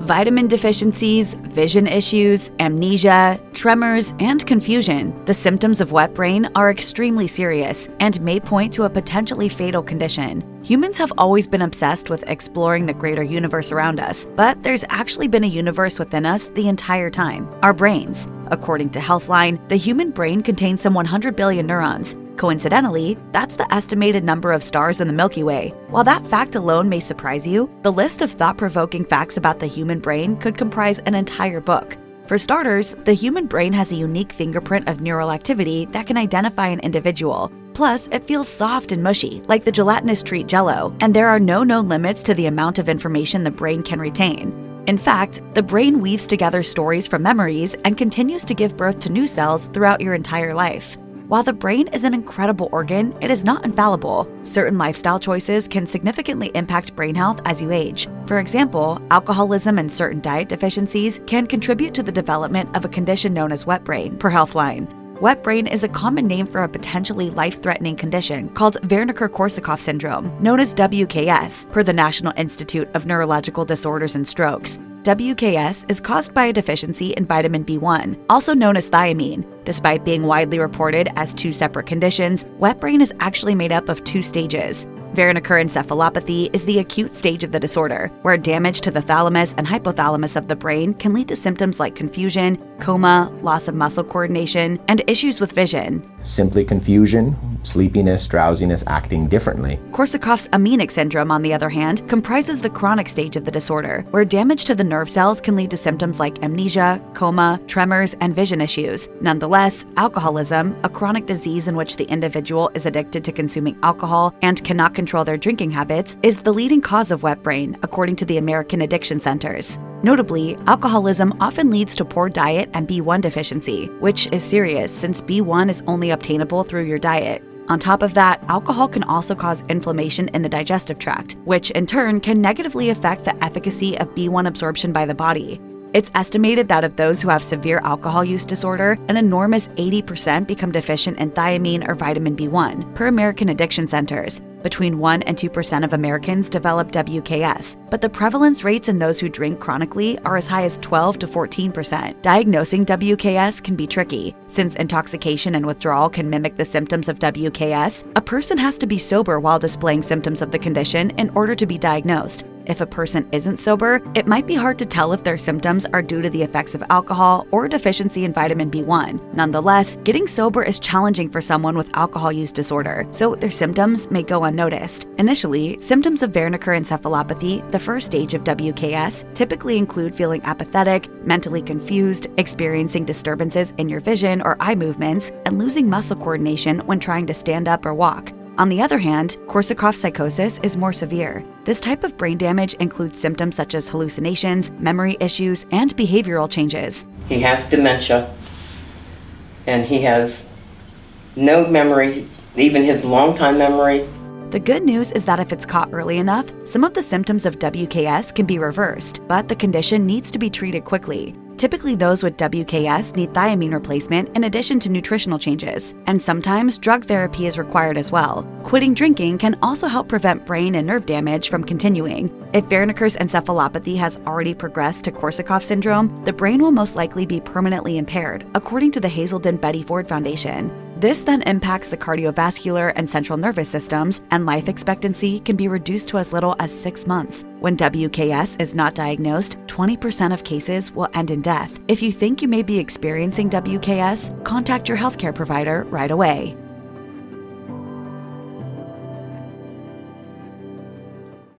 Vitamin deficiencies, vision issues, amnesia, tremors, and confusion. The symptoms of wet brain are extremely serious and may point to a potentially fatal condition. Humans have always been obsessed with exploring the greater universe around us, but there's actually been a universe within us the entire time: our brains. According to Healthline, the human brain contains some 100 billion neurons. Coincidentally, that's the estimated number of stars in the Milky Way. While that fact alone may surprise you, the list of thought-provoking facts about the human brain could comprise an entire book. For starters, the human brain has a unique fingerprint of neural activity that can identify an individual. Plus, it feels soft and mushy, like the gelatinous treat Jell-O, and there are no known limits to the amount of information the brain can retain. In fact, the brain weaves together stories from memories and continues to give birth to new cells throughout your entire life. While the brain is an incredible organ, it is not infallible. Certain lifestyle choices can significantly impact brain health as you age. For example, alcoholism and certain diet deficiencies can contribute to the development of a condition known as wet brain, per Healthline. Wet brain is a common name for a potentially life-threatening condition called Wernicke-Korsakoff syndrome, known as WKS, per the National Institute of Neurological Disorders and Strokes. WKS is caused by a deficiency in vitamin B1, also known as thiamine. Despite being widely reported as two separate conditions, wet brain is actually made up of two stages. Wernicke encephalopathy is the acute stage of the disorder, where damage to the thalamus and hypothalamus of the brain can lead to symptoms like confusion, coma, loss of muscle coordination, and issues with vision. Simply confusion, sleepiness, drowsiness, acting differently. Korsakoff's amnesic syndrome, on the other hand, comprises the chronic stage of the disorder, where damage to the nerve cells can lead to symptoms like amnesia, coma, tremors, and vision issues. Nonetheless, alcoholism, a chronic disease in which the individual is addicted to consuming alcohol and cannot control their drinking habits, is the leading cause of wet brain, according to the American Addiction Centers. Notably, alcoholism often leads to poor diet and B1 deficiency, which is serious since B1 is only obtainable through your diet. On top of that, alcohol can also cause inflammation in the digestive tract, which in turn can negatively affect the efficacy of B1 absorption by the body. It's estimated that of those who have severe alcohol use disorder, an enormous 80% become deficient in thiamine or vitamin B1, per American Addiction Centers. Between 1 and 2% of Americans develop WKS, but the prevalence rates in those who drink chronically are as high as 12 to 14%. Diagnosing WKS can be tricky. Since intoxication and withdrawal can mimic the symptoms of WKS, a person has to be sober while displaying symptoms of the condition in order to be diagnosed. If a person isn't sober, it might be hard to tell if their symptoms are due to the effects of alcohol or deficiency in vitamin B1. Nonetheless, getting sober is challenging for someone with alcohol use disorder, so their symptoms may go unnoticed. Initially, symptoms of Wernicke encephalopathy, the first stage of WKS, typically include feeling apathetic, mentally confused, experiencing disturbances in your vision or eye movements, and losing muscle coordination when trying to stand up or walk. On the other hand, Korsakoff psychosis is more severe. This type of brain damage includes symptoms such as hallucinations, memory issues, and behavioral changes. He has dementia, and he has no memory, even his long-time memory. The good news is that if it's caught early enough, some of the symptoms of WKS can be reversed, but the condition needs to be treated quickly. Typically, those with WKS need thiamine replacement in addition to nutritional changes, and sometimes drug therapy is required as well. Quitting drinking can also help prevent brain and nerve damage from continuing. If Wernicke's encephalopathy has already progressed to Korsakoff syndrome, the brain will most likely be permanently impaired, according to the Hazelden Betty Ford Foundation. This then impacts the cardiovascular and central nervous systems, and life expectancy can be reduced to as little as 6 months. When WKS is not diagnosed, 20% of cases will end in death. If you think you may be experiencing WKS, contact your healthcare provider right away.